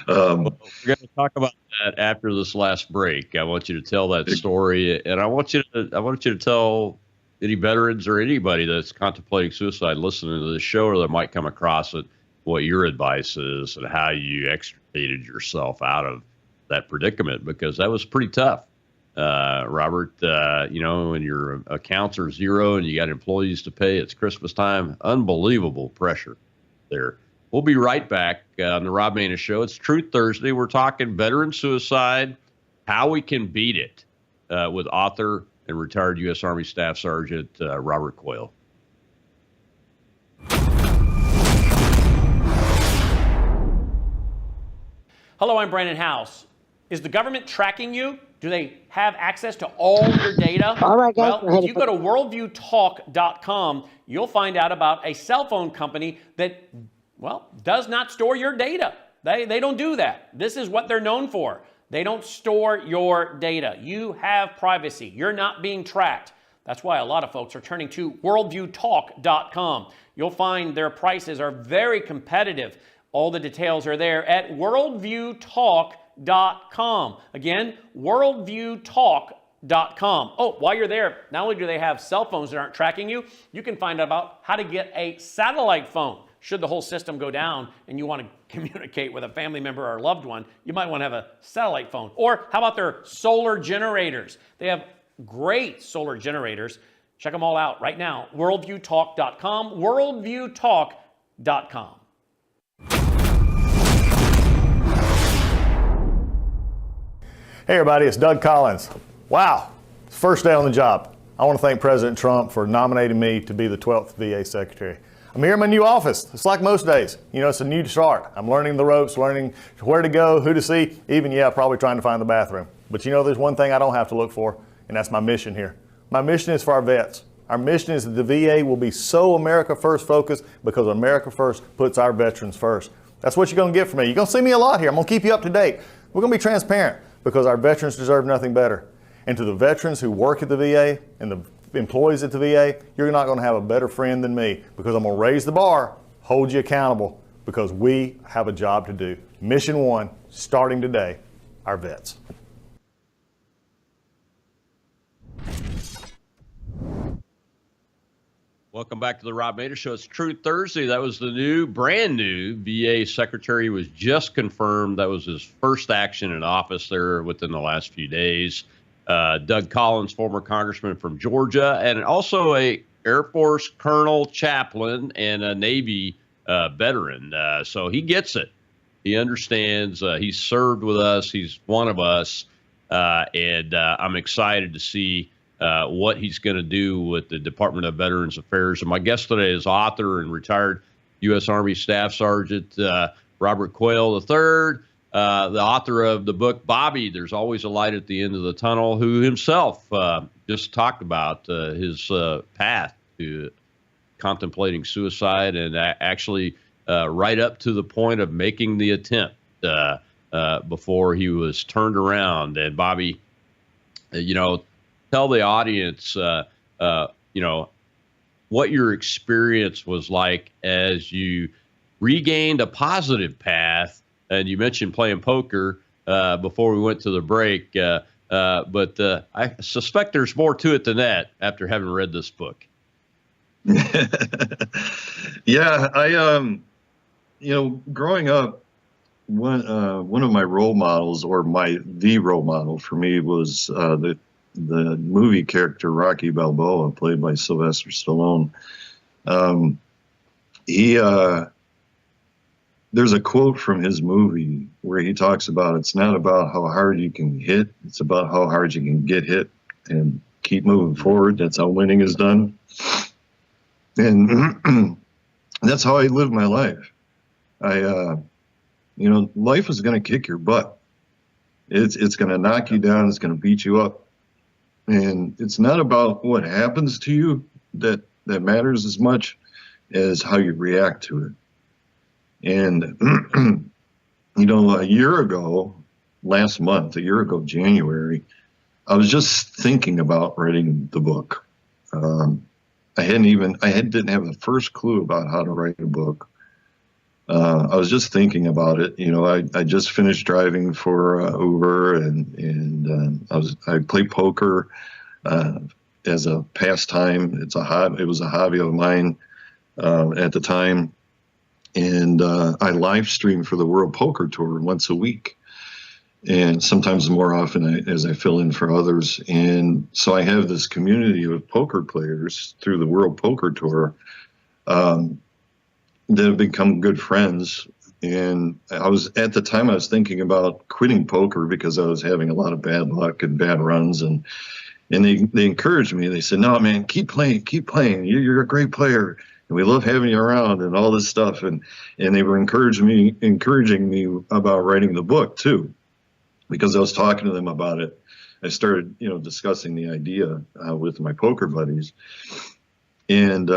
going to talk about that after this last break. I want you to tell that story, and I want you to tell any veterans or anybody that's contemplating suicide listening to this show or that might come across it, what your advice is and how you extricated yourself out of that predicament, because that was pretty tough. Robert, when your accounts are zero and you got employees to pay, it's Christmas time, unbelievable pressure there. We'll be right back on the Rob Maness Show. It's Truth Thursday. We're talking veteran suicide, how we can beat it, with author and retired U.S. Army Staff Sergeant Robert Coyle. Hello, I'm Brandon House. Is the government tracking you? Do they have access to all your data? All right, guys. Well, if you go to worldviewtalk.com, you'll find out about a cell phone company that, does not store your data. They don't do that. This is what they're known for. They don't store your data. You have privacy. You're not being tracked. That's why a lot of folks are turning to worldviewtalk.com. You'll find their prices are very competitive. All the details are there at worldviewtalk.com. Again, worldviewtalk.com. Oh, while you're there, not only do they have cell phones that aren't tracking you, you can find out about how to get a satellite phone. Should the whole system go down and you want to communicate with a family member or loved one, you might want to have a satellite phone. Or how about their solar generators? They have great solar generators. Check them all out right now. Worldviewtalk.com, worldviewtalk.com. Hey everybody, it's Doug Collins. Wow, it's first day on the job. I want to thank President Trump for nominating me to be the 12th VA Secretary. I'm here in my new office. It's like most days. It's a new start. I'm learning the ropes, learning where to go, who to see, even, probably trying to find the bathroom. But there's one thing I don't have to look for, and that's my mission here. My mission is for our vets. Our mission is that the VA will be so America First focused because America First puts our veterans first. That's what you're going to get from me. You're going to see me a lot here. I'm going to keep you up to date. We're going to be transparent, because our veterans deserve nothing better. And to the veterans who work at the VA and the employees at the VA, you're not going to have a better friend than me, because I'm going to raise the bar, hold you accountable, because we have a job to do. Mission 1, starting today, our vets. Welcome back to the Rob Maness Show. It's Truth Thursday. That was the brand new VA Secretary, was just confirmed. That was his first action in office there within the last few days. Doug Collins, former congressman from Georgia, and also a Air Force colonel, chaplain, and a Navy veteran. So he gets it. He understands. He's served with us. He's one of us. And I'm excited to see what he's going to do with the Department of Veterans Affairs. And my guest today is author and retired U.S. Army Staff Sergeant Robert Coyle III, the author of the book, Bobby, There's Always a Light at the End of the Tunnel, who himself just talked about his path to contemplating suicide and actually right up to the point of making the attempt before he was turned around. And Bobby, tell the audience, what your experience was like as you regained a positive path. And you mentioned playing poker before we went to the break, but I suspect there's more to it than that after having read this book. Yeah, I, growing up, one of my role models, or the role model for me, was the movie character Rocky Balboa, played by Sylvester Stallone. There's a quote from his movie where he talks about, it's not about how hard you can hit, it's about how hard you can get hit and keep moving forward. That's how winning is done. And that's how I live my life. Life is going to kick your butt. It's going to knock you down. It's going to beat you up. And it's not about what happens to you that matters as much as how you react to it. And, a year ago, January, I was just thinking about writing the book. I didn't have the first clue about how to write a book. I was just thinking about it. I just finished driving for Uber, and I play poker as a pastime. It was a hobby of mine at the time. And I live stream for the World Poker Tour once a week, and sometimes more often as I fill in for others. And so I have this community of poker players through the World Poker Tour that have become good friends. And I was, at the time, I was thinking about quitting poker because I was having a lot of bad luck and bad runs. And they encouraged me. They said, "No, man, keep playing, keep playing. You're a great player. And we love having you around," and all this stuff. And they were encouraging me about writing the book too, because I was talking to them about it. I started, discussing the idea with my poker buddies. And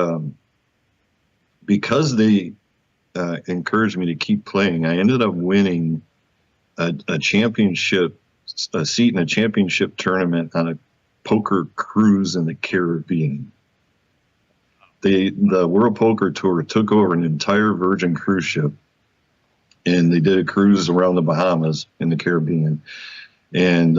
because they encouraged me to keep playing, I ended up winning a championship, a seat in a championship tournament on a poker cruise in the Caribbean. The World Poker Tour took over an entire Virgin cruise ship, and they did a cruise around the Bahamas in the Caribbean. And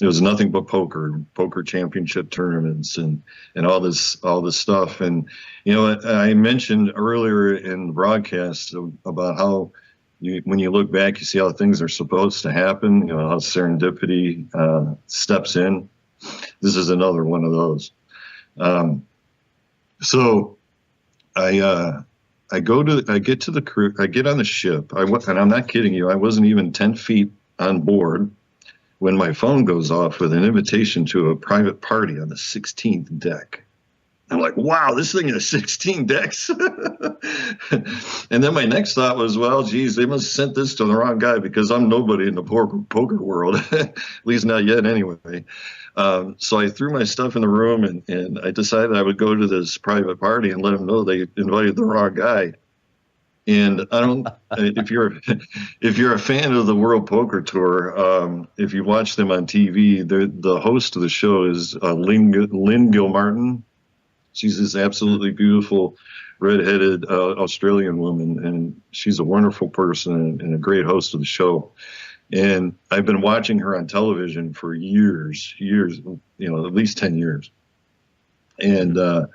it was nothing but poker championship tournaments and all this stuff. And, I mentioned earlier in the broadcast about how when you look back, you see how things are supposed to happen, how serendipity steps in. This is another one of those. So I get to the crew, I get on the ship. And I'm not kidding you, I wasn't even 10 feet on board when my phone goes off with an invitation to a private party on the 16th deck. I'm like, wow, this thing has 16 decks. And then my next thought was, well, geez, they must have sent this to the wrong guy because I'm nobody in the poker world, at least not yet anyway. So I threw my stuff in the room and I decided I would go to this private party and let them know they invited the wrong guy. And I don't, if you're a fan of the World Poker Tour, if you watch them on TV, the host of the show is Lynn Gilmartin. She's this absolutely beautiful, redheaded Australian woman, and she's a wonderful person and a great host of the show. And I've been watching her on television for years, at least 10 years. And the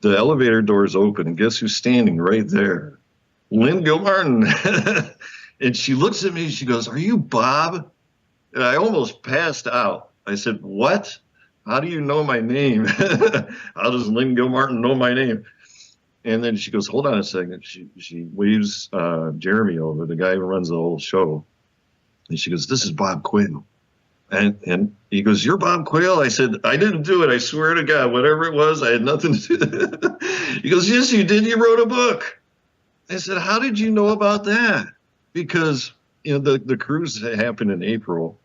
elevator doors open, and guess who's standing right there? Lynn Gilmartin. And she looks at me and she goes, "Are you Bob?" And I almost passed out. I said, "What? How do you know my name?" How does Lynn Gilmartin know my name? And then she goes, "Hold on a second." She waves Jeremy over, the guy who runs the whole show. And she goes, "This is Bob Quayle." And he goes, "You're Bob Quayle?" I said, "I didn't do it. I swear to God, whatever it was, I had nothing to do." He goes, "Yes, you did. You wrote a book." I said, "How did you know about that?" Because, the cruise happened in April.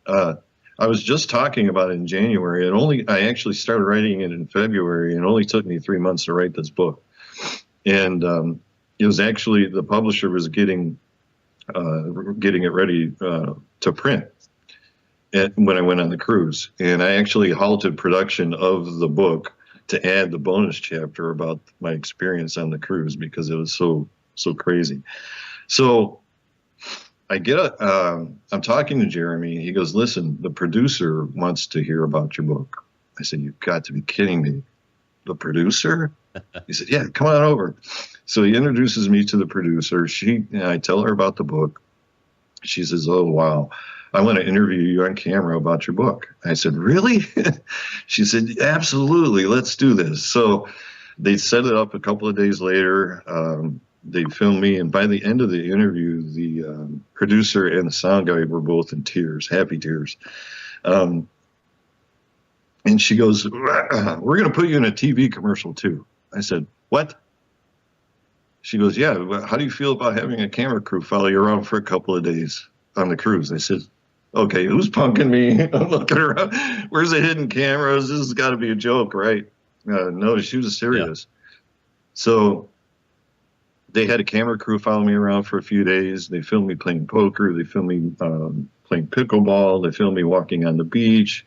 I was just talking about it in January, and I actually started writing it in February, and it only took me 3 months to write this book. And it was actually, the publisher was getting it ready to print when I went on the cruise. And I actually halted production of the book to add the bonus chapter about my experience on the cruise because it was so crazy. So I I'm talking to Jeremy. He goes, "Listen, the producer wants to hear about your book." I said, "You've got to be kidding me. The producer?" He said, "Yeah, come on over." So he introduces me to the producer. I tell her about the book. She says, "Oh, wow, I want to interview you on camera about your book." I said, "Really?" She said, "Absolutely. Let's do this." So they set it up a couple of days later. They filmed me, and by the end of the interview, the producer and the sound guy were both in tears, happy tears. And she goes, "We're going to put you in a TV commercial too." I said, "What?" She goes, "Yeah, how do you feel about having a camera crew follow you around for a couple of days on the cruise?" I said, "Okay, who's punking me?" I'm looking around. Where's the hidden cameras? This has got to be a joke, right? No, she was serious. Yeah. So they had a camera crew follow me around for a few days. They filmed me playing poker. They filmed me playing pickleball. They filmed me walking on the beach.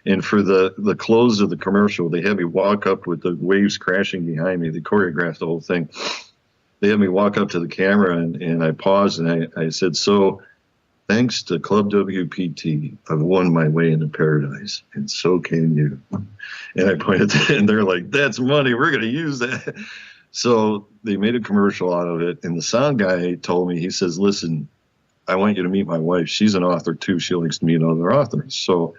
And for the close of the commercial, they had me walk up with the waves crashing behind me. They choreographed the whole thing. They had me walk up to the camera, and I paused, and I said, "So thanks to Club WPT, I've won my way into paradise, and so can you." And I pointed to it, and they're like, "That's money. We're going to use that." So they made a commercial out of it, and the sound guy told me, he says, listen, I want you to meet my wife. She's an author too. She likes to meet other authors. So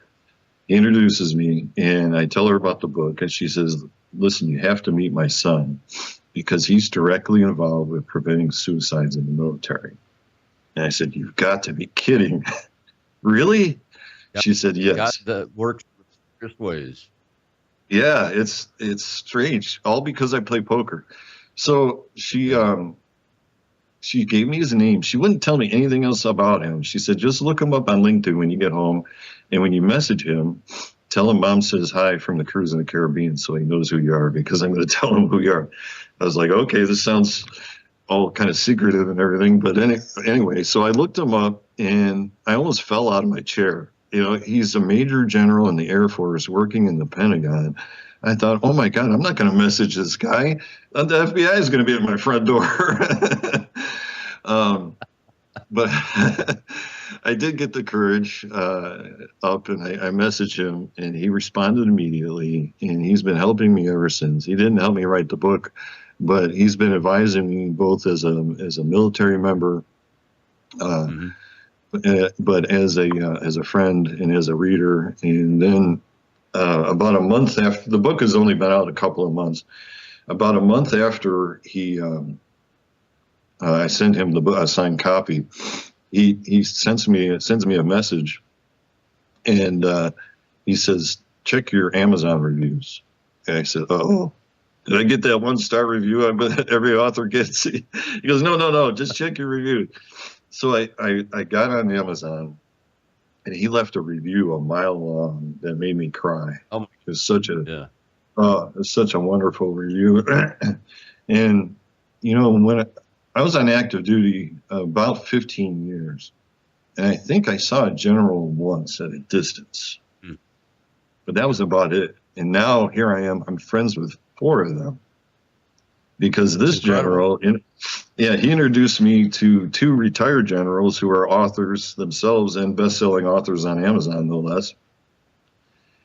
he introduces me, and I tell her about the book, and she says, listen, you have to meet my son because he's directly involved with preventing suicides in the military. And I said, you've got to be kidding. Really? Yep. She said, yes. Got that works just ways. Yeah, it's strange, all because I play poker. So she gave me his name. She wouldn't tell me anything else about him. She said, just look him up on LinkedIn when you get home, and when you message him, tell him Mom says hi from the cruise in the Caribbean, so he knows who you are, because I'm going to tell him who you are. I was like, okay, this sounds all kind of secretive and everything, but anyway, so I looked him up, and I almost fell out of my chair. You know, he's a major general in the Air Force working in the Pentagon. I thought, oh my God, I'm not going to message this guy. The FBI is going to be at my front door. But I did get the courage up, and I messaged him, and he responded immediately, and he's been helping me ever since. He didn't help me write the book, but he's been advising me both as a military member, but as a friend and as a reader. And then about a month after, the book has only been out a couple of months, about a month after I sent him a signed copy, he sends me a message, and he says, check your Amazon reviews. And I said, oh, did I get that 1-star review every author gets? He goes, no, just check your review. So I got on Amazon, and he left a review a mile long that made me cry. Oh, it was such a wonderful review. And you know, when I was on active duty about 15 years, and I think I saw a general once at a distance, but that was about it. And now here I am. I'm friends with 4 of them, because this general, he introduced me to 2 retired generals who are authors themselves and best-selling authors on Amazon, no less.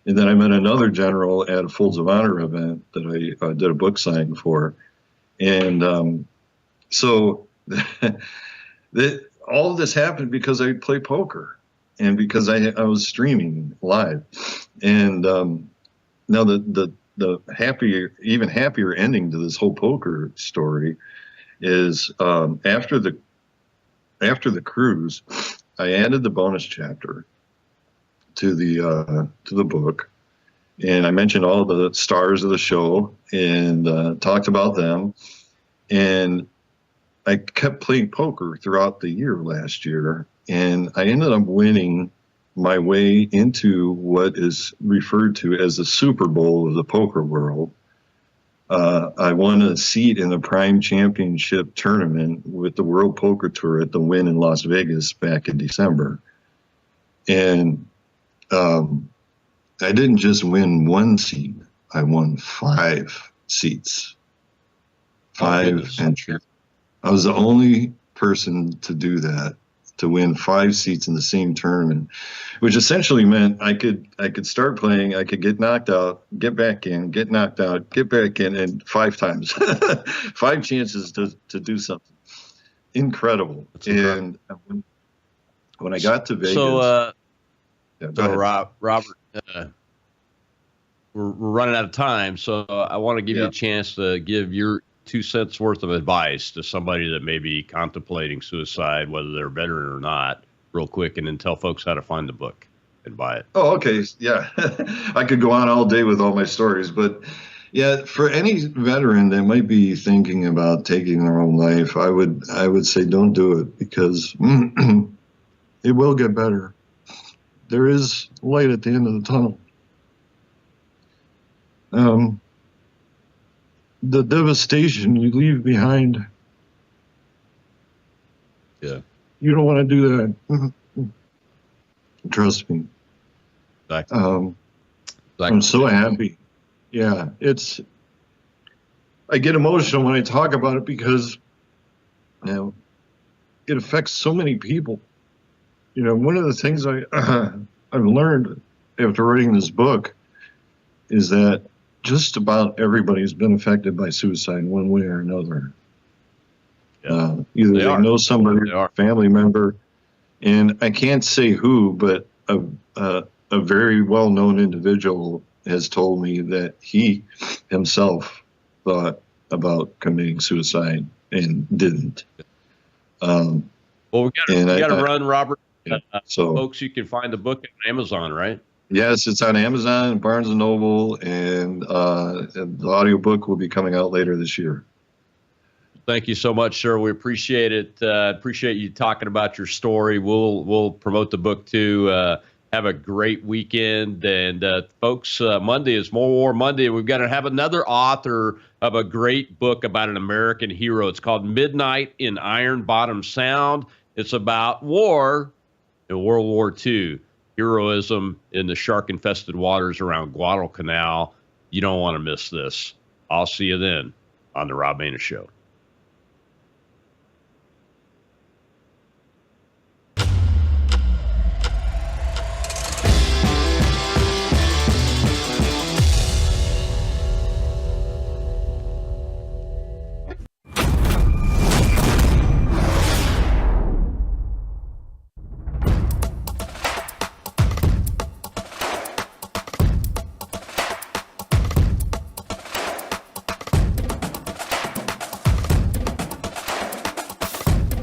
And then I met another general at a Folds of Honor event that I did a book signing for. And so all of this happened because I play poker, and because I was streaming live. And now the even happier ending to this whole poker story is after the cruise, I added the bonus chapter to the book, and I mentioned all the stars of the show and talked about them. And I kept playing poker throughout the year last year, and I ended up winning my way into what is referred to as the Super Bowl of the poker world. I won a seat in the Prime Championship tournament with the World Poker Tour at the Wynn in Las Vegas back in December. And I didn't just win 1 seat, I won 5 seats. 5 entries. I was the only person to do that, to win 5 seats in the same tournament, which essentially meant I could start playing, I could get knocked out, get back in, get knocked out, get back in, and 5 times, 5 chances to do something incredible. And when I got to Vegas, Robert, we're running out of time, so I want to give you a chance to give your 2 cents worth of advice to somebody that may be contemplating suicide, whether they're a veteran or not, real quick, and then tell folks how to find the book and buy it. Oh, okay. Yeah. I could go on all day with all my stories, but yeah, for any veteran that might be thinking about taking their own life, I would say don't do it, because it will get better. There is light at the end of the tunnel. The devastation you leave behind. Yeah. You don't want to do that. Trust me. Exactly. I'm so happy. Yeah, I get emotional when I talk about it, because it affects so many people. One of the things I've learned after writing this book is that just about everybody's been affected by suicide in one way or another. Either they know somebody, a family member, and I can't say who, but a very well-known individual has told me that he himself thought about committing suicide and didn't. Well, we got to run, Robert. So, folks, you can find the book on Amazon, right? Yes, it's on Amazon, Barnes & Noble, and the audiobook will be coming out later this year. Thank you so much, sir. We appreciate it. Appreciate you talking about your story. We'll promote the book too. Have a great weekend. And folks, Monday is More War Monday. We've got to have another author of a great book about an American hero. It's called Midnight in Iron Bottom Sound. It's about war in World War II, heroism in the shark-infested waters around Guadalcanal. You don't want to miss this. I'll see you then on The Rob Maness Show.